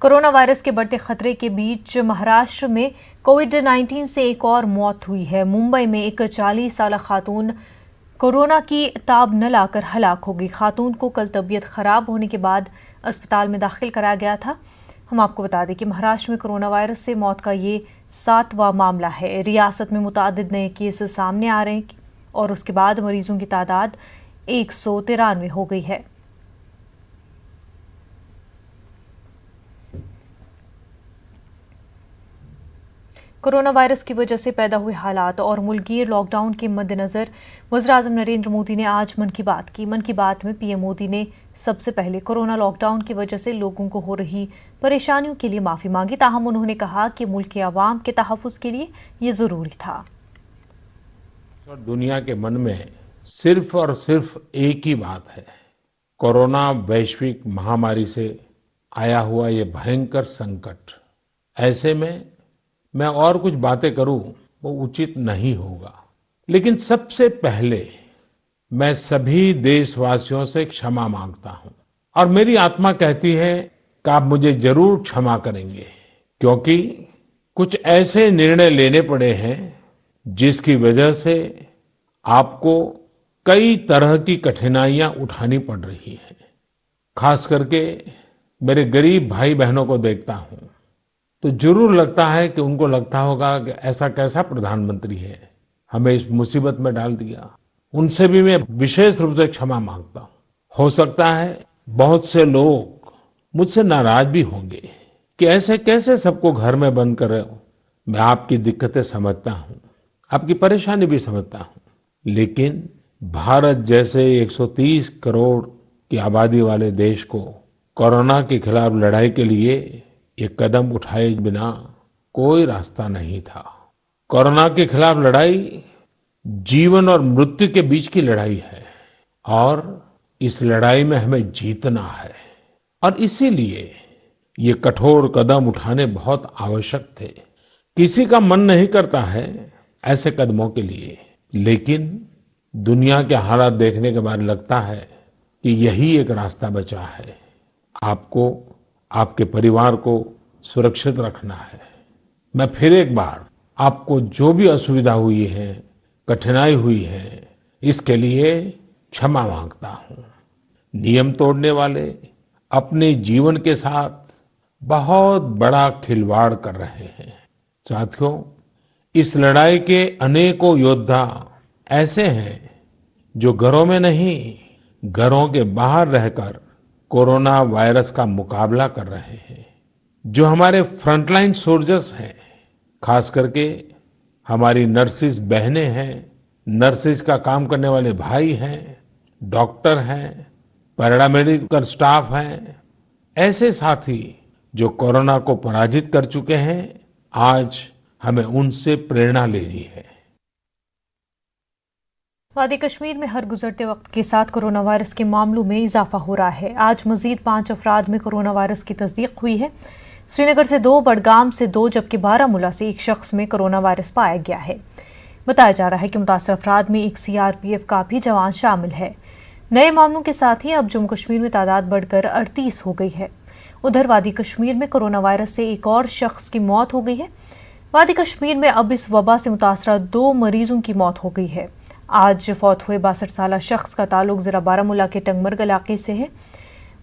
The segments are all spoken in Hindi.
कोरोना वायरस के बढ़ते खतरे के बीच महाराष्ट्र में कोविड-19 से एक और मौत हुई है। मुंबई में एक 40 साल खातून कोरोना की ताब न लाकर हलाक हो गई। खातून को कल तबीयत खराब होने के बाद अस्पताल में दाखिल कराया गया था। हम आपको बता दें कि महाराष्ट्र में कोरोना वायरस से मौत का ये 7वां मामला है। रियासत में मुतादिद नए केस सामने आ रहे हैं और उसके बाद मरीजों की तादाद 193 हो गई है। कोरोना वायरस की वजह से पैदा हुए हालात और मुल्कीय लॉकडाउन के मद्देनजर वज़ीर-ए-आज़म नरेंद्र मोदी ने आज मन की बात की। मन की बात में पीएम मोदी ने सबसे पहले कोरोना लॉकडाउन की वजह से लोगों को हो रही परेशानियों के लिए माफी मांगी। ताहम उन्होंने कहा कि मुल्क के अवाम के तहफ़्फ़ुज़ के लिए ये जरूरी था। दुनिया के मन में सिर्फ और सिर्फ एक ही बात है, कोरोना वैश्विक महामारी से आया हुआ ये भयंकर संकट। ऐसे में मैं और कुछ बातें करूं वो उचित नहीं होगा, लेकिन सबसे पहले मैं सभी देशवासियों से क्षमा मांगता हूं और मेरी आत्मा कहती है कि आप मुझे जरूर क्षमा करेंगे, क्योंकि कुछ ऐसे निर्णय लेने पड़े हैं जिसकी वजह से आपको कई तरह की कठिनाइयां उठानी पड़ रही हैं। खास करके मेरे गरीब भाई बहनों को देखता हूं तो जरूर लगता है कि उनको लगता होगा कि ऐसा कैसा प्रधानमंत्री है, हमें इस मुसीबत में डाल दिया। उनसे भी मैं विशेष रूप से क्षमा मांगता हूं। हो सकता है बहुत से लोग मुझसे नाराज भी होंगे कि ऐसे कैसे सबको घर में बंद कर रहे हो। मैं आपकी दिक्कतें समझता हूं, आपकी परेशानी भी समझता हूं, लेकिन भारत जैसे 130 करोड़ की आबादी वाले देश को कोरोना के खिलाफ लड़ाई के लिए ये कदम उठाए बिना कोई रास्ता नहीं था। कोरोना के खिलाफ लड़ाई जीवन और मृत्यु के बीच की लड़ाई है और इस लड़ाई में हमें जीतना है और इसीलिए ये कठोर कदम उठाने बहुत आवश्यक थे। किसी का मन नहीं करता है ऐसे कदमों के लिए, लेकिन दुनिया के हालात देखने के बाद लगता है कि यही एक रास्ता बचा है। आपको, आपके परिवार को सुरक्षित रखना है। मैं फिर एक बार आपको जो भी असुविधा हुई है, कठिनाई हुई है, इसके लिए क्षमा मांगता हूं। नियम तोड़ने वाले अपने जीवन के साथ बहुत बड़ा खिलवाड़ कर रहे हैं। साथियों, इस लड़ाई के अनेकों योद्धा ऐसे हैं जो घरों में नहीं, घरों के बाहर रहकर कोरोना वायरस का मुकाबला कर रहे हैं। जो हमारे फ्रंटलाइन सोल्जर्स हैं, खास करके हमारी नर्सिस बहनें हैं, नर्सिस का काम करने वाले भाई हैं, डॉक्टर हैं, पैरामेडिकल स्टाफ हैं, ऐसे साथी जो कोरोना को पराजित कर चुके हैं, आज हमें उनसे प्रेरणा लेनी है। वादी कश्मीर में हर गुजरते वक्त के साथ कोरोना वायरस के मामलों में इजाफा हो रहा है। आज मजीद 5 अफराद में कोरोना वायरस की तस्दीक हुई है। श्रीनगर से 2, बडगाम से 2 जबकि बारामूला से एक शख्स में कोरोना वायरस पाया गया है। बताया जा रहा है कि मुतासर अफराद में एक CRPF का भी जवान शामिल है। नए मामलों के साथ ही अब जम्मू कश्मीर में तादाद बढ़कर 38 हो गई है। उधर वादी कश्मीर में कोरोना वायरस से एक और शख्स की मौत हो गई है। वादी कश्मीर में अब इस वबा से मुतासरा 2 मरीजों की मौत हो गई है। आज फौत हुए 62 साल शख्स का ताल्लुक ज़िला बारामूला के टंगमर्ग इलाके से है।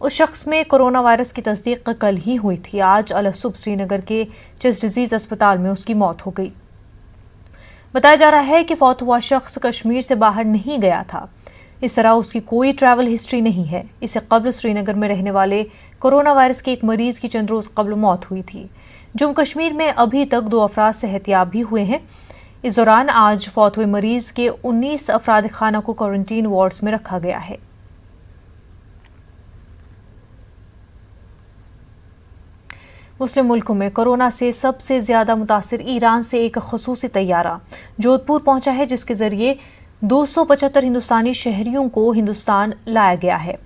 उस शख्स में कोरोना वायरस की तस्दीक कल ही हुई थी। आज अलसुब श्रीनगर के चेस्ट डिजीज अस्पताल में उसकी मौत हो गई। बताया जा रहा है कि फौत हुआ शख्स कश्मीर से बाहर नहीं गया था। इस तरह उसकी कोई ट्रैवल हिस्ट्री नहीं है। इससे कबल श्रीनगर में रहने वाले कोरोना वायरस के एक मरीज की चंद रोज कबल मौत हुई थी। जम्मू कश्मीर में अभी तक 2 अफराद सेहतियाब भी हुए हैं। इस दौरान आज फौत हुए मरीज के 19 अफराद खाना को क्वारंटीन वार्ड्स में रखा गया है। मुस्लिम मुल्कों में कोरोना से सबसे ज्यादा मुतासिर ईरान से एक खसूसी तैयारा जोधपुर पहुंचा है, जिसके जरिए 275 हिंदुस्तानी शहरियों को हिंदुस्तान लाया गया है।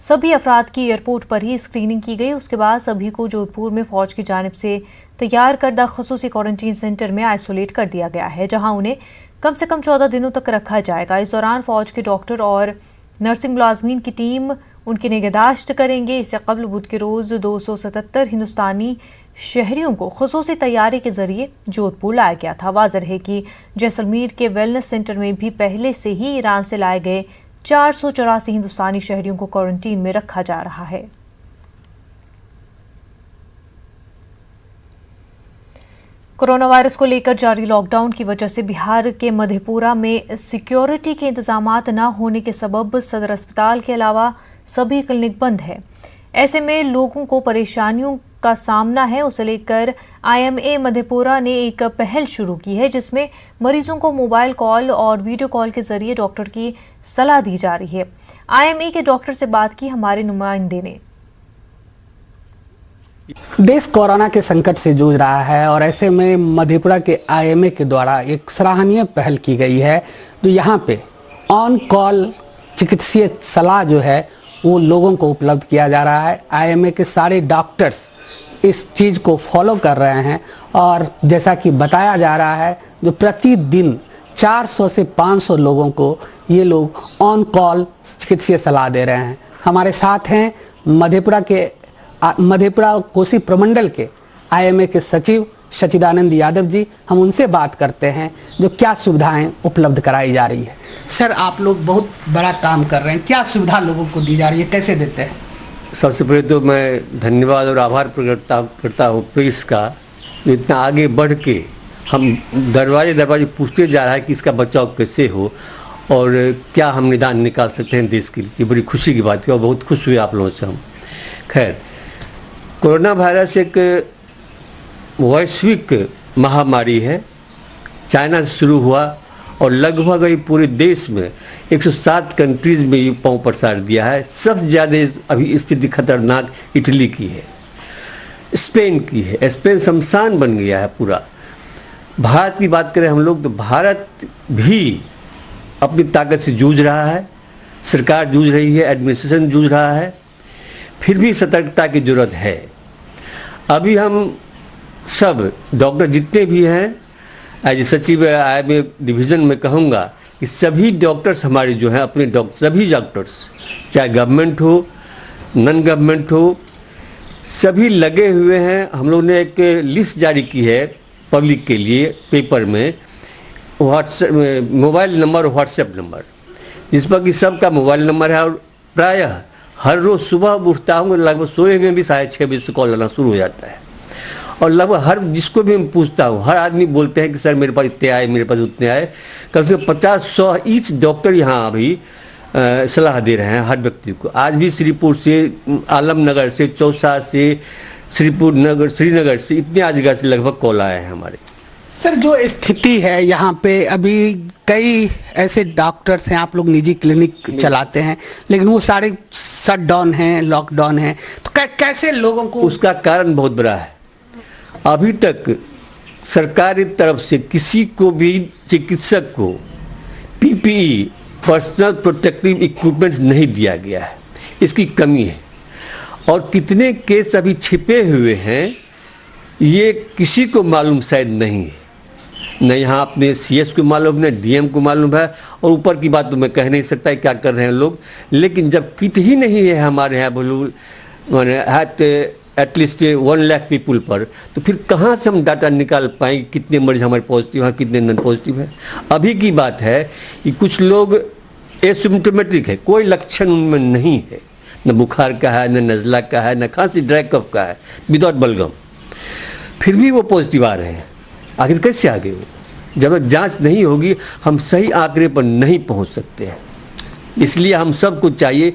सभी अफराद की एयरपोर्ट पर ही स्क्रीनिंग की गई। उसके बाद सभी को जोधपुर में फौज की जानिब से तैयार करदा खसूसी क्वारंटीन सेंटर में आइसोलेट कर दिया गया है, जहां उन्हें कम से कम 14 दिनों तक रखा जाएगा। इस दौरान फौज के डॉक्टर और नर्सिंग मुलाजमीन की टीम उनकी निगहदाश्त करेंगे। इससे कबल बुध के रोज 277 हिंदुस्तानी शहरियों को खुसूसी तैयारी के जरिए जोधपुर लाया गया था। वाज़ेह रहे कि जैसलमेर के वेलनेस सेंटर में भी पहले से ही ईरान से लाए गए 484 हिंदुस्तानी शहरियों को क्वारंटीन में रखा जा रहा है। कोरोना वायरस को लेकर जारी लॉकडाउन की वजह से बिहार के मधेपुरा में सिक्योरिटी के इंतजामात न होने के सबब सदर अस्पताल के अलावा सभी क्लिनिक बंद है। ऐसे में लोगों को परेशानियों का सामना है। उसे लेकर IMA मधेपुरा ने एक पहल शुरू की है, जिसमें मरीजों को मोबाइल कॉल और वीडियो कॉल के जरिए डॉक्टर की सलाह दी जा रही है। IMA के डॉक्टर से बात की हमारे नुमाइंदे ने। देश कोरोना के संकट से जूझ रहा है और ऐसे में मधेपुरा के IMA के द्वारा एक सराहनीय पहल की गई है, जो यहाँ पे ऑन कॉल चिकित्सीय सलाह जो है वो लोगों को उपलब्ध किया जा रहा है। IMA के सारे डॉक्टर्स इस चीज़ को फॉलो कर रहे हैं और जैसा कि बताया जा रहा है, जो प्रतिदिन 400 से 500 लोगों को ये लोग ऑन कॉल चिकित्सीय सलाह दे रहे हैं। हमारे साथ हैं मधेपुरा कोसी प्रमंडल के IMA के सचिव सचिदानंद यादव जी। हम उनसे बात करते हैं जो क्या सुविधाएं उपलब्ध कराई जा रही है। सर, आप लोग बहुत बड़ा काम कर रहे हैं, क्या सुविधा लोगों को दी जा रही है, कैसे देते हैं? सबसे पहले तो मैं धन्यवाद और आभार प्रकट करता हूँ प्रेस का, जो इतना आगे बढ़ के हम दरवाजे पूछते जा रहा है कि इसका बचाव कैसे हो और क्या हम निदान निकाल सकते हैं देश के लिए। बड़ी खुशी की बात है और बहुत खुश हुए आप लोगों से हम। खैर, कोरोना वायरस एक वैश्विक महामारी है। चाइना से शुरू हुआ और लगभग ये पूरे देश में 107 कंट्रीज़ में ये पाँव पसार दिया है। सबसे ज़्यादा अभी स्थिति खतरनाक इटली की है, स्पेन की है। स्पेन शमशान बन गया है पूरा। भारत की बात करें हम लोग तो भारत भी अपनी ताकत से जूझ रहा है, सरकार जूझ रही है, एडमिनिस्ट्रेशन जूझ रहा है, फिर भी सतर्कता की ज़रूरत है। अभी हम सब डॉक्टर जितने भी हैं, एज सचिव IMA डिवीज़न में कहूँगा कि सभी डॉक्टर्स हमारे जो हैं अपने सभी डॉक्टर्स, चाहे गवर्नमेंट हो नॉन गवर्नमेंट हो, सभी लगे हुए हैं। हम लोग ने एक लिस्ट जारी की है पब्लिक के लिए पेपर में, व्हाट्सएप मोबाइल नंबर और व्हाट्सएप नंबर, जिस पर कि सबका मोबाइल नंबर है। और प्रायः हर रोज़ सुबह उठता हूँ, लगभग सोए में भी 6:30 बजे से कॉल आना शुरू हो जाता है और लगभग हर जिसको भी मैं पूछता हूँ, हर आदमी बोलते हैं कि सर मेरे पास इतने आए, मेरे पास उतने आए। कम से कम 50-100 ईच डॉक्टर यहाँ अभी सलाह दे रहे हैं हर व्यक्ति को। आज भी श्रीपुर से, आलमनगर से, चौसा से, श्रीनगर से, इतने आज जगह से लगभग कॉल आए हैं हमारे। सर, जो स्थिति है यहाँ पे, अभी कई ऐसे डॉक्टर्स हैं, आप लोग निजी क्लिनिक चलाते हैं, लेकिन वो सारे शट डाउन हैं, लॉकडाउन है, तो कैसे लोगों को? उसका कारण बहुत बड़ा है। अभी तक सरकारी तरफ से किसी को भी चिकित्सक को PPE पर्सनल प्रोटेक्टिव इक्विपमेंट्स नहीं दिया गया है। इसकी कमी है और कितने केस अभी छिपे हुए हैं ये किसी को मालूम शायद नहीं है। न यहाँ अपने CS को मालूम है, न DM को मालूम है, और ऊपर की बात तो मैं कह नहीं सकता क्या कर रहे हैं लोग। लेकिन जब किट ही नहीं है हमारे यहाँ मैंने एटलीस्ट 1 लाख पीपुल पर, तो फिर कहाँ से हम डाटा निकाल पाएंगे कितने मरीज हमारे पॉजिटिव हैं, कितने नॉन पॉजिटिव हैं। अभी की बात है कि कुछ लोग एसिम्प्टोमेटिक है, कोई लक्षण उनमें नहीं है, न बुखार का है, न नज़ला का है, न खांसी ड्राई कफ का है, विदाउट बलगम, फिर भी वो पॉजिटिव आ रहे हैं। आखिर कैसे आ गए वो? जब जांच नहीं होगी हम सही आंकड़े पर नहीं पहुंच सकते हैं। इसलिए हम सबको चाहिए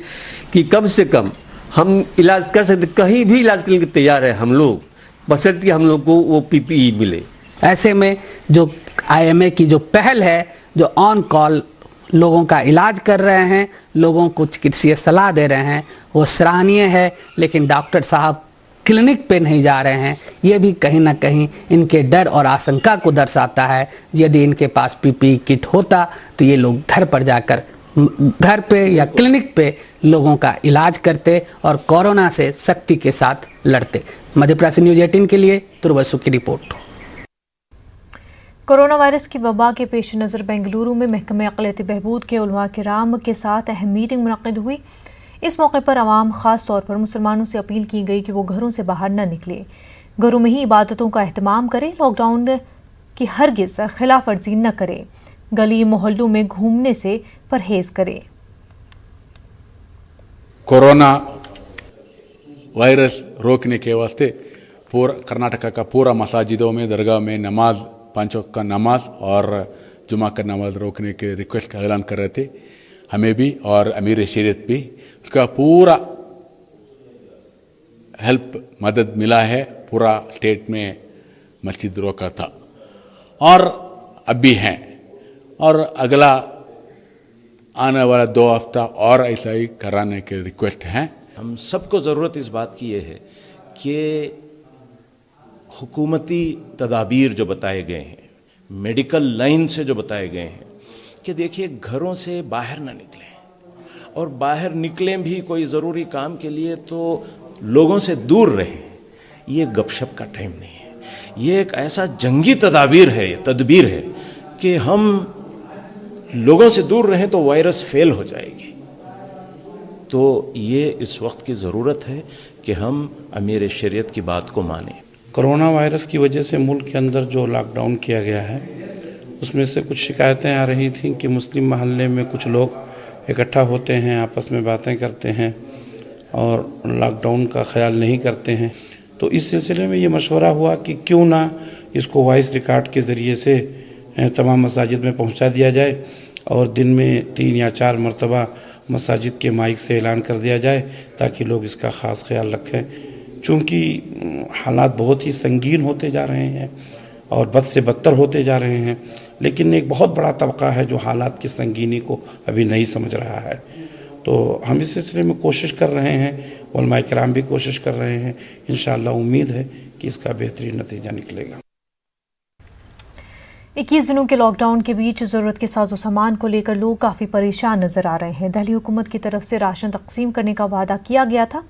कि कम से कम हम इलाज कर सकते, कहीं भी इलाज करने के लिए तैयार है हम लोग, बशर्ते हम लोग को वो PPE मिले। ऐसे में जो IMA की जो पहल है, जो ऑन कॉल लोगों का इलाज कर रहे हैं, लोगों को चिकित्सीय सलाह दे रहे हैं, वो सराहनीय है। लेकिन डॉक्टर साहब क्लिनिक पे नहीं जा रहे हैं, ये भी कहीं ना कहीं इनके डर और आशंका को दर्शाता है। यदि इनके पास PPE किट होता तो ये लोग घर पर जाकर घर पे या क्लिनिक पे लोगों का इलाज करते और कोरोना से सख्ती के साथ लड़ते। मध्यप्रदेश से न्यूज़ 18 के लिए तुर्वसु की रिपोर्ट। कोरोना वायरस की वबा के पेश नज़र बेंगलुरु में महकमे अक़लियती बहबूद के उलमा किराम के साथ अहम मीटिंग मुनक़िद हुई। इस मौके पर आवाम खास तौर पर मुसलमानों से अपील की गई कि वो घरों से बाहर न निकले, घरों में ही इबादतों का एहतमाम करें, लॉकडाउन की हरगिज खिलाफ वर्जी न करें, गली मोहल्लों में घूमने से परहेज करें। कोरोना वायरस रोकने के वास्ते पूरा कर्नाटका का पूरा मसाजिदों में, दरगाह में नमाज, 5 वक्त का नमाज और जुमा का नमाज रोकने के रिक्वेस्ट का ऐलान कर रहे थे। हमें भी और अमीर शरीयत भी उसका पूरा हेल्प मदद मिला है। पूरा स्टेट में मस्जिद रोका था और अब भी हैं, और अगला आने वाला 2 हफ्ता और ऐसा ही कराने के रिक्वेस्ट हैं। हम सबको ज़रूरत इस बात की ये है कि हुकूमती तदाबीर जो बताए गए हैं, मेडिकल लाइन से जो बताए गए हैं कि देखिए घरों से बाहर ना निकलें, और बाहर निकलें भी कोई ज़रूरी काम के लिए तो लोगों से दूर रहें। ये गपशप का टाइम नहीं है, ये एक ऐसा जंगी तदाबीर है, ये तदबीर है कि हम लोगों से दूर रहें तो वायरस फेल हो जाएगी। तो ये इस वक्त की ज़रूरत है कि हम अमीर शरीयत की बात को मानें। कोरोना वायरस की वजह से मुल्क के अंदर जो लॉकडाउन किया गया है, उसमें से कुछ शिकायतें आ रही थीं कि मुस्लिम महल्ले में कुछ लोग इकट्ठा होते हैं, आपस में बातें करते हैं और लॉकडाउन का ख्याल नहीं करते हैं। तो इस सिलसिले में ये मशवरा हुआ कि क्यों ना इसको वॉइस रिकॉर्ड के ज़रिए से तमाम मसाजिद में पहुंचा दिया जाए और दिन में 3 या 4 मरतबा मसाजिद के माइक से ऐलान कर दिया जाए ताकि लोग इसका ख़ास ख्याल रखें। चूँकि हालात बहुत ही संगीन होते जा रहे हैं और बद से बदतर होते जा रहे हैं, लेकिन एक बहुत बड़ा तबका है जो हालात की संगीनी को अभी नहीं समझ रहा है। तो हम इस सिलसिले में कोशिश कर रहे हैं, उलमाए किराम भी कोशिश कर रहे हैं। इंशाअल्लाह उम्मीद है कि इसका बेहतरीन नतीजा निकलेगा। 21 दिनों के लॉकडाउन के बीच ज़रूरत के साजो सामान को लेकर लोग काफ़ी परेशान नजर आ रहे हैं। दिल्ली हुकूमत की तरफ से राशन तकसीम करने का वादा किया गया था।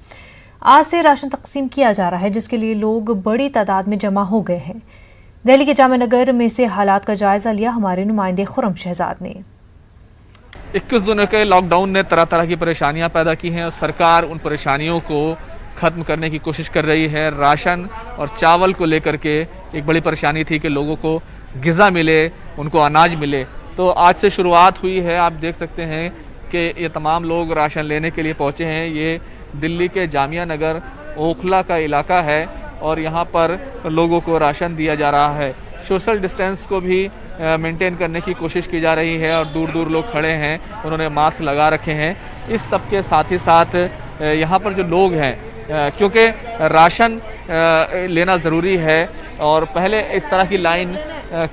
आज से राशन तकसीम किया जा रहा है, जिसके लिए लोग बड़ी तादाद में जमा हो गए हैं। दिल्ली के जामा नगर में से हालात का जायजा लिया हमारे नुमाइंदे खुर्रम शहजाद ने। 21 दिनों के लॉकडाउन ने तरह तरह की परेशानियां पैदा की हैं और सरकार उन परेशानियों को ख़त्म करने की कोशिश कर रही है। राशन और चावल को लेकर के एक बड़ी परेशानी थी कि लोगों को ग़िज़ा मिले, उनको अनाज मिले। तो आज से शुरुआत हुई है। आप देख सकते हैं कि ये तमाम लोग राशन लेने के लिए पहुँचे हैं। ये दिल्ली के जामिया नगर ओखला का इलाका है और यहाँ पर लोगों को राशन दिया जा रहा है। सोशल डिस्टेंस को भी मेंटेन करने की कोशिश की जा रही है और दूर दूर लोग खड़े हैं, उन्होंने मास्क लगा रखे हैं। इस सब के साथ ही साथ यहाँ पर जो लोग हैं, क्योंकि राशन लेना ज़रूरी है और पहले इस तरह की लाइन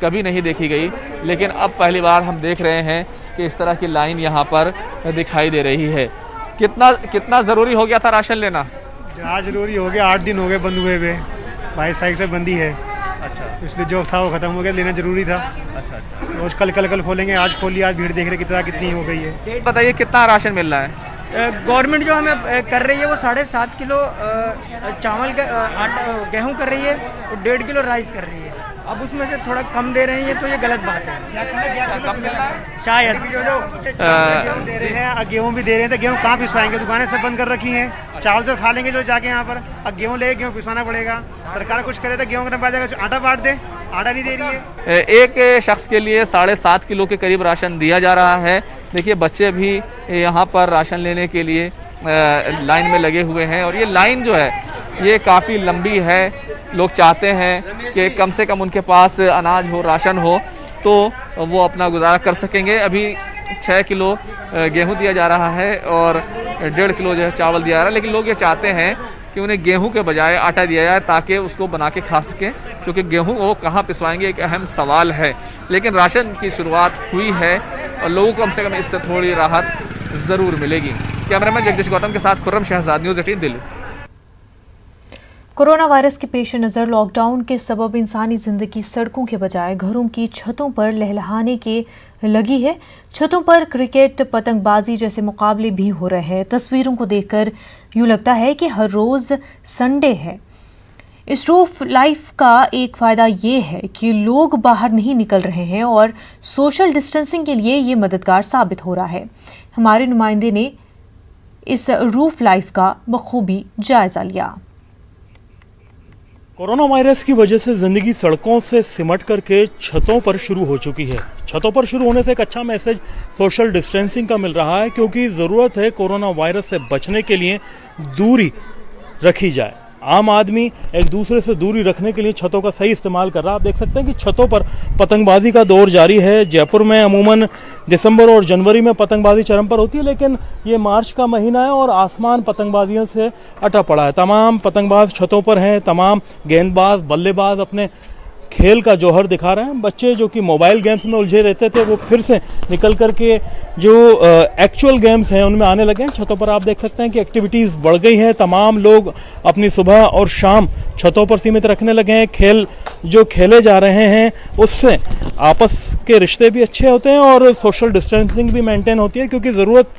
कभी नहीं देखी गई, लेकिन अब पहली बार हम देख रहे हैं कि इस तरह की लाइन यहाँ पर दिखाई दे रही है। कितना ज़रूरी हो गया था राशन लेना? आज ज़रूरी हो गया, 8 दिन हो गए बंद हुए हुए, 22 तारीख से बंदी है। अच्छा, इसलिए जो था वो ख़त्म हो गया, लेना ज़रूरी था। अच्छा। रोज़ कल खोलेंगे, आज खोल लिया, आज भीड़ देख रहे कितनी हो गई है। बताइए कितना राशन मिल रहा है? गवर्नमेंट जो हमें कर रही है वो 7.5 किलो चावल का गेहूँ कर रही है और 1.5 किलो राइस कर रही है। अब उसमें से थोड़ा कम दे रहे हैं तो ये गलत बात है। शायद दे रहे हैं, गेहूँ भी दे रहे हैं, तो गेहूँ कहाँ पिसवाएंगे? दुकानें सब बंद कर रखी हैं। चावल तो खा लेंगे जो जाके यहाँ पर, अब गेहूँ ले गेहूँ पिसवाना पड़ेगा। सरकार कुछ करे तो गेहूँ करना पड़ जाएगा, आटा बांट दे, आटा नहीं दे रही है। एक शख्स के लिए 7.5 किलो के करीब राशन दिया जा रहा है। देखिए बच्चे भी यहाँ पर राशन लेने के लिए लाइन में लगे हुए हैं और ये लाइन जो है ये काफ़ी लंबी है। लोग चाहते हैं कि कम से कम उनके पास अनाज हो, राशन हो, तो वो अपना गुजारा कर सकेंगे। अभी 6 किलो गेहूं दिया जा रहा है और 1.5 किलो जो है चावल दिया जा रहा है, लेकिन लोग ये चाहते हैं कि उन्हें गेहूं के बजाय आटा दिया जाए ताकि उसको बना के खा सकें, क्योंकि गेहूं वो कहाँ पिसवाएंगे एक अहम सवाल है। लेकिन राशन की शुरुआत हुई है और लोगों को कम से कम इससे थोड़ी राहत ज़रूर मिलेगी। कैमरामैन जगदीश गौतम के साथ Khurram Shahzad, news 18 Delhi. Corona virus के पेश नज़र लॉकडाउन के सबब इंसानी ज़िंदगी सड़कों के बजाय घरों की छतों पर लहलहाने के लगी है। छतों पर क्रिकेट, पतंगबाजी जैसे मुकाबले भी हो रहे हैं। तस्वीरों को देखकर यूँ लगता है कि हर रोज़ संडे है। इस रूफ लाइफ का एक फ़ायदा ये है कि लोग बाहर नहीं निकल रहे हैं और सोशल डिस्टेंसिंग के लिए ये मददगार साबित हो रहा है। हमारे नुमाइंदे ने इस रूफ लाइफ का बखूबी जायजा लिया। कोरोना वायरस की वजह से ज़िंदगी सड़कों से सिमट करके छतों पर शुरू हो चुकी है। छतों पर शुरू होने से एक अच्छा मैसेज सोशल डिस्टेंसिंग का मिल रहा है, क्योंकि ज़रूरत है कोरोना वायरस से बचने के लिए दूरी रखी जाए। आम आदमी एक दूसरे से दूरी रखने के लिए छतों का सही इस्तेमाल कर रहा है। आप देख सकते हैं कि छतों पर पतंगबाजी का दौर जारी है। जयपुर में अमूमन दिसंबर और जनवरी में पतंगबाजी चरम पर होती है, लेकिन ये मार्च का महीना है और आसमान पतंगबाजियों से अटा पड़ा है। तमाम पतंगबाज छतों पर हैं, तमाम गेंदबाज बल्लेबाज अपने खेल का जौहर दिखा रहे हैं। बच्चे जो कि मोबाइल गेम्स में उलझे रहते थे वो फिर से निकल करके जो एक्चुअल गेम्स हैं उनमें आने लगे हैं। छतों पर आप देख सकते हैं कि एक्टिविटीज़ बढ़ गई हैं। तमाम लोग अपनी सुबह और शाम छतों पर सीमित रखने लगे हैं। खेल जो खेले जा रहे हैं उससे आपस के रिश्ते भी अच्छे होते हैं और सोशल डिस्टेंसिंग भी मेंटेन होती है, क्योंकि ज़रूरत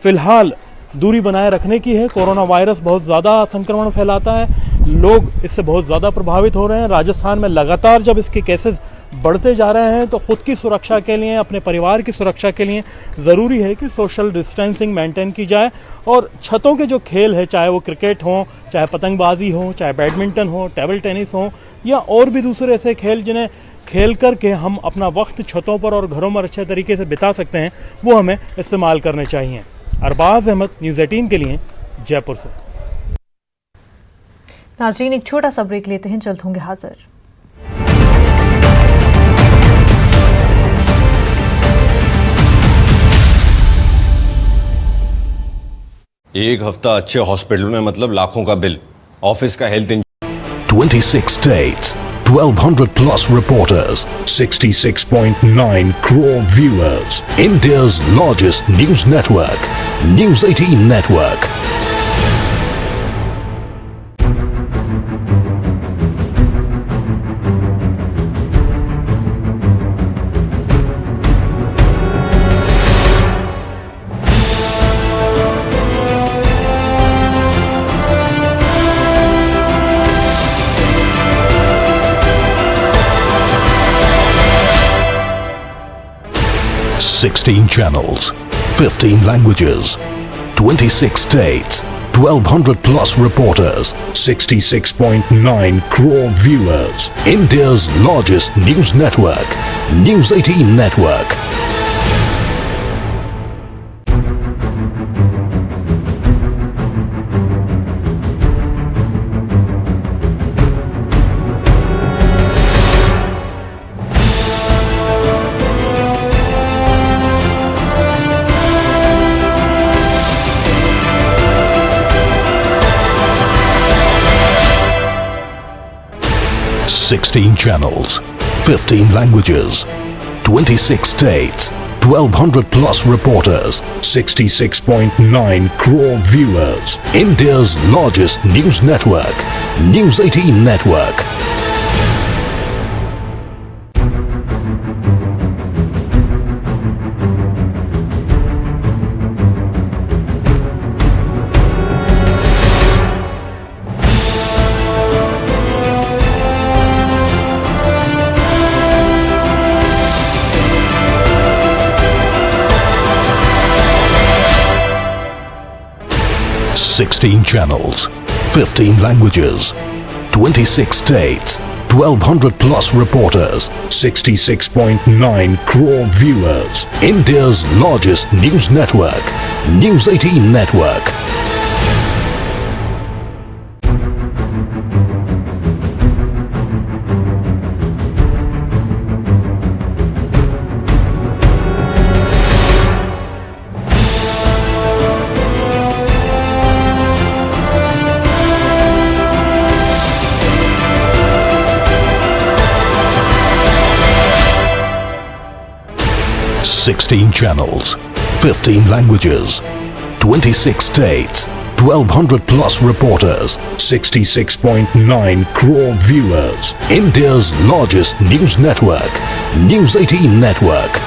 फ़िलहाल दूरी बनाए रखने की है। कोरोना वायरस बहुत ज़्यादा संक्रमण फैलाता है, लोग इससे बहुत ज़्यादा प्रभावित हो रहे हैं। राजस्थान में लगातार जब इसके केसेस बढ़ते जा रहे हैं तो ख़ुद की सुरक्षा के लिए, अपने परिवार की सुरक्षा के लिए ज़रूरी है कि सोशल डिस्टेंसिंग मेंटेन की जाए। और छतों के जो खेल है, चाहे वो क्रिकेट हो, चाहे पतंगबाजी हो, चाहे बैडमिंटन हो, टेबल टेनिस हो या और भी दूसरे ऐसे खेल जिन्हें खेल करके हम अपना वक्त छतों पर और घरों में अच्छे तरीके से बिता सकते हैं, वो हमें इस्तेमाल करने चाहिए। अरबाज अहमद, न्यूज़ 18 के लिए जयपुर से। नाजरीन, एक छोटा सा ब्रेक लेते हैं, जल्द होंगे हाजिर। एक हफ्ता अच्छे हॉस्पिटल में मतलब लाखों का बिल, ऑफिस का health 26 states, 1200 plus reporters, 66.9 crore viewers. India's largest news network, News 18 Network. Sixteen channels, 15 languages, 26 states, 1200 plus reporters, 66.9 crore viewers. India's largest news network, News 18 Network. Sixteen channels, 15 languages, 26 states, 1200 plus reporters, 66.9 crore viewers. India's largest news network, News 18 Network. Sixteen channels, 15 languages, 26 states, 1200 plus reporters, 66.9 crore viewers. India's largest news network, News 18 Network. Sixteen channels, 15 languages, 26 states, 1200 plus reporters, 66.9 crore viewers. India's largest news network, News 18 Network.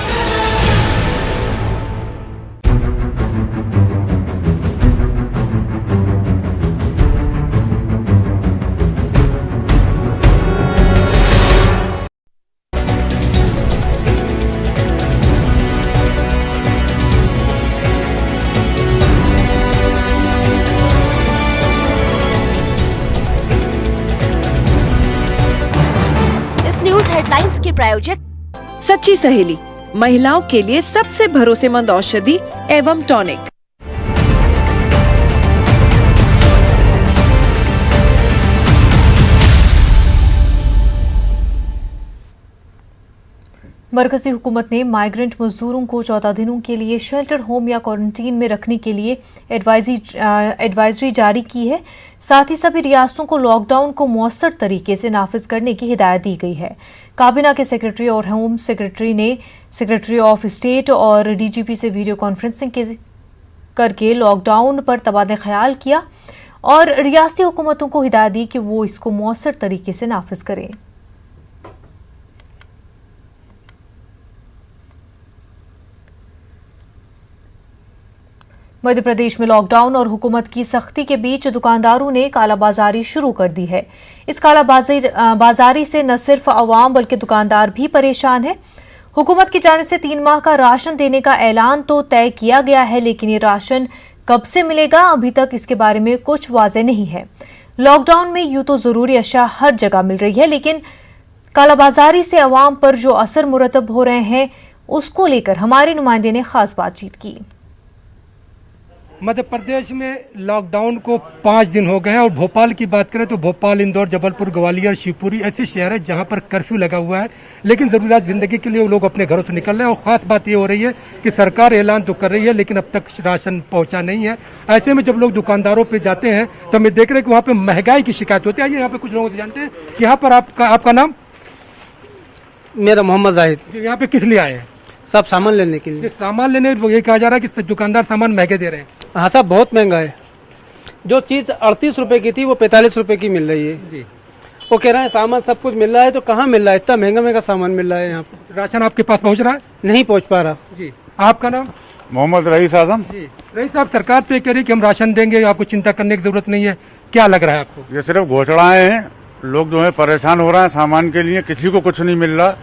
प्रायोजक सच्ची सहेली, महिलाओं के लिए सबसे भरोसेमंद औषधि एवं टॉनिक। मरकजी हुकूमत ने माइग्रेंट मजदूरों को 14 दिनों के लिए शेल्टर होम या क्वारंटीन में रखने के लिए एडवाइजरी जारी की है। साथ ही सभी रियासतों को लॉकडाउन को मौसर तरीके से नाफिज करने की हिदायत दी गई है। काबीना के सेक्रेटरी और होम सेक्रेटरी ने सेक्रेटरी ऑफ स्टेट और डीजीपी से वीडियो कॉन्फ्रेंसिंग करके लॉकडाउन पर तबादला ख्याल किया और रियासती हुकूमतों को हिदायत दी कि वो इसको मौसर तरीके से नाफिज करें। मध्य प्रदेश में लॉकडाउन और हुकूमत की सख्ती के बीच दुकानदारों ने कालाबाजारी शुरू कर दी है। इस कालाबाजारी से न सिर्फ अवाम बल्कि दुकानदार भी परेशान है। हुकूमत की जानिब से 3 माह का राशन देने का ऐलान तो तय किया गया है, लेकिन ये राशन कब से मिलेगा अभी तक इसके बारे में कुछ वाज़ेह नहीं है। लॉकडाउन में यूं तो जरूरी अशिया हर जगह मिल रही है, लेकिन कालाबाजारी से अवाम पर जो असर मुरतब हो रहे हैं उसको लेकर हमारे नुमाइंदे ने खास बातचीत की। मध्य प्रदेश में लॉकडाउन को 5 दिन हो गए हैं और भोपाल की बात करें तो भोपाल, इंदौर, जबलपुर, ग्वालियर, शिवपुरी ऐसे शहर है जहां पर कर्फ्यू लगा हुआ है, लेकिन ज़रूरियात ज़िंदगी के लिए लोग अपने घरों से निकल रहे हैं। और ख़ास बात ये हो रही है कि सरकार ऐलान तो कर रही है लेकिन अब तक राशन पहुंचा नहीं है। ऐसे में जब लोग दुकानदारों पर जाते हैं तो हमें देख रहे हैं कि वहाँ पर महंगाई की शिकायत होती है। यहाँ पे कुछ लोग जानते हैं कि यहाँ पर आपका नाम? मेरा मोहम्मद जाहिद। यहाँ पे किस लिए आए हैं? सब सामान लेने के लिए। सामान लेने ये कहा जा रहा है कि दुकानदार सामान महंगे दे रहे हैं। हाँ साहब, बहुत महंगा है। जो चीज 38 रुपए की थी वो 45 रुपए की मिल रही है जी। वो कह रहे हैं सामान सब कुछ मिल रहा है, तो कहाँ मिल रहा है? इतना महंगा महंगा सामान मिल रहा है यहाँ पे। राशन आपके पास पहुँच रहा है? नहीं पहुँच पा रहा जी। आपका नाम? मोहम्मद रईस आजम जी। रईस साहब, सरकार तो ये कह रही कि हम राशन देंगे, आपको चिंता करने की जरूरत नहीं है, क्या लग रहा है आपको? ये सिर्फ घोषणाएं हैं। लोग जो है परेशान हो रहे हैं सामान के लिए, किसी को कुछ नहीं मिल रहा।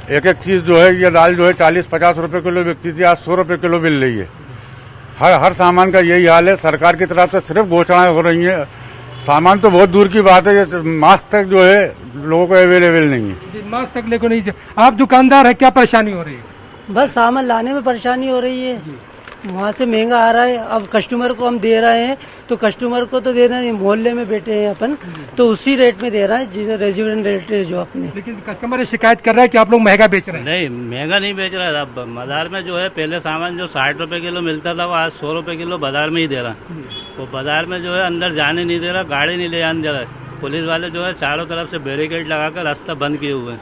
एक एक चीज जो है, ये दाल जो है 40-50 रुपए किलो बिकती थी, आज 100 रुपए किलो मिल रही है। हर सामान का यही हाल है। सरकार की तरफ से सिर्फ घोषणाएं हो रही हैं। सामान तो बहुत दूर की बात है, ये मास्क तक जो है लोगों को अवेलेबल नहीं है। मास्क तक लेको नहीं। आप दुकानदार है, क्या परेशानी हो रही है? बस सामान लाने में परेशानी हो रही है, वहाँ से महंगा आ रहा है। अब कस्टमर को हम दे रहे हैं तो कस्टमर को तो दे रहे हैं, मोहल्ले में बैठे हैं अपन तो उसी रेट में दे रहा है जिसे रेजिडेंट रेट है जो अपने। लेकिन कस्टमर शिकायत कर रहा है कि आप लोग महंगा बेच रहे हैं। नहीं, महंगा नहीं बेच रहा है। अब बाजार में जो है पहले सामान जो 60 रुपए किलो मिलता था वो आज 100 रुपए किलो बाजार में ही दे रहा है। वो बाजार में जो है अंदर जाने नहीं दे रहा, गाड़ी नहीं ले जाने दे रहा। पुलिस वाले जो है चारों तरफ से बैरिकेड लगाकर रास्ता बंद किए हुए हैं।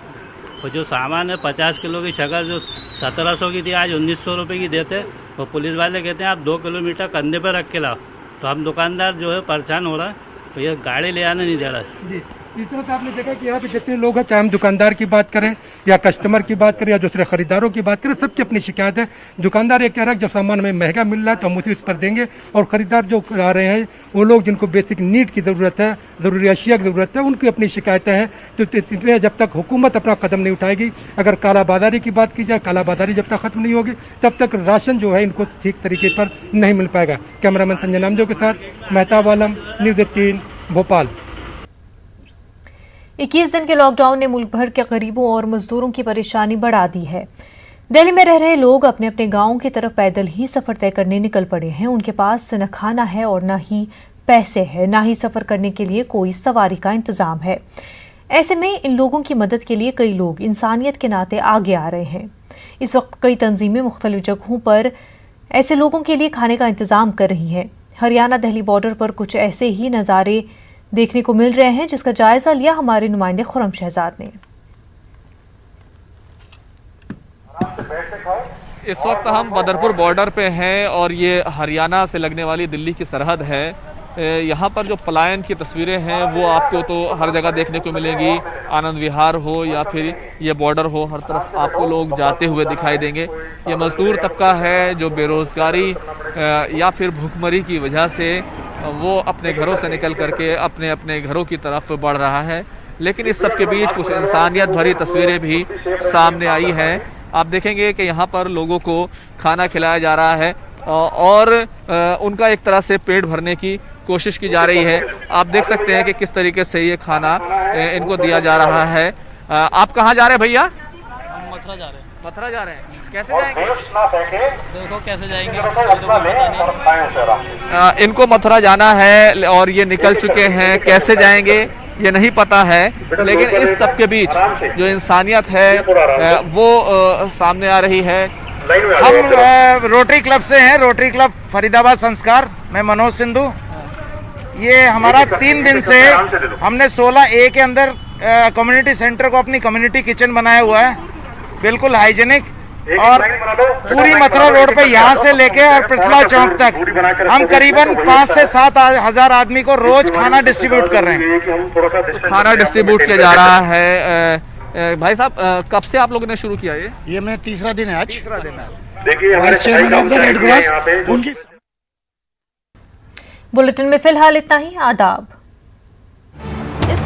और जो सामान है 50 किलो की शक्कर जो 1700 की थी आज 1900 रुपए की देते, वो पुलिस वाले कहते हैं आप 2 किलोमीटर कंधे पर रख के लाओ। तो हम दुकानदार जो है परेशान हो रहा है, तो ये गाड़ी ले आने नहीं दे रहा जी। इस तरह से आपने देखा कि यहाँ पे जितने लोग हैं, चाहे हम दुकानदार की बात करें या कस्टमर की बात करें या दूसरे खरीदारों की बात करें, सबकी अपनी शिकायत है। दुकानदार ये कह रहा है जब सामान हमें महंगा मिल रहा है तो हम उसी पर देंगे, और खरीदार जो आ रहे हैं वो लोग जिनको बेसिक नीड की ज़रूरत है, ज़रूरी अशिया की ज़रूरत है, उनकी अपनी शिकायतें हैं। तो इसलिए जब तक हुकूमत अपना कदम नहीं उठाएगी, अगर कालाबाजारी की बात की जाए, कालाबाजारी जब तक खत्म नहीं होगी तब तक राशन जो है इनको ठीक तरीके पर नहीं मिल पाएगा। कैमरामैन संजय नामदेव के साथ मेहताब आलम, न्यूज़ 18 भोपाल। 21 दिन के लॉकडाउन ने मुल्क भर के गरीबों और मजदूरों की परेशानी बढ़ा दी है। दिल्ली में रह रहे लोग अपने अपने गांव की तरफ पैदल ही सफर तय करने निकल पड़े हैं। उनके पास न खाना है और न ही पैसे है, न ही सफर करने के लिए कोई सवारी का इंतजाम है। ऐसे में इन लोगों की मदद के लिए कई लोग इंसानियत के नाते आगे आ रहे हैं। इस वक्त कई तंजीमें मुख्तलिफ जगहों पर ऐसे लोगों के लिए खाने का इंतजाम कर रही हैं। हरियाणा दिल्ली बॉर्डर पर कुछ ऐसे ही नज़ारे देखने को मिल रहे हैं, जिसका जायजा लिया हमारे नुमाइंदे खुरम शहजाद ने। इस वक्त हम बदरपुर बॉर्डर पे हैं और ये हरियाणा से लगने वाली दिल्ली की सरहद है। यहाँ पर जो पलायन की तस्वीरें हैं वो आपको तो हर जगह देखने को मिलेंगी। आनंद विहार हो या फिर ये बॉर्डर हो, हर तरफ आपको लोग जाते हुए दिखाई देंगे। ये मजदूर तबका है जो बेरोजगारी या फिर भूखमरी की वजह से वो अपने घरों से निकल करके अपने अपने घरों की तरफ बढ़ रहा है। लेकिन इस सब के बीच कुछ इंसानियत भरी तस्वीरें भी सामने आई हैं। आप देखेंगे कि यहाँ पर लोगों को खाना खिलाया जा रहा है और उनका एक तरह से पेट भरने की कोशिश की जा रही है। आप देख सकते हैं कि किस तरीके से ये खाना इनको दिया जा रहा है। आप कहाँ जा रहे हैं भैया? हम मथुरा जा रहे हैं। मथुरा जा रहे हैं, कैसे जाएंगे? देखो कैसे जाएंगे, तो पता नहीं। इनको मथुरा जाना है और ये निकल चुके हैं, कैसे जाएंगे ये नहीं पता है, लेकिन इस सब के बीच जो इंसानियत है वो सामने आ रही है। हम रोटरी क्लब से हैं, रोटरी क्लब फरीदाबाद संस्कार। मैं मनोज सिंधु। ये हमारा 3 दिन से हमने 16A के अंदर कम्युनिटी सेंटर को अपनी कम्युनिटी किचन बनाया हुआ है, बिल्कुल हाइजेनिक, और पूरी मथुरा रोड पे यहाँ से लेके और पृथला चौक तक हम करीबन 5 से 7 हजार आदमी को रोज खाना डिस्ट्रीब्यूट कर रहे हैं। खाना डिस्ट्रीब्यूट किया जा रहा है। भाई साहब, कब से आप लोगों ने शुरू किया ये? मैं तीसरा दिन है आज। Vice chairman of the red cross उनकी। बुलेटिन में फिलहाल इतना ही। आदाब।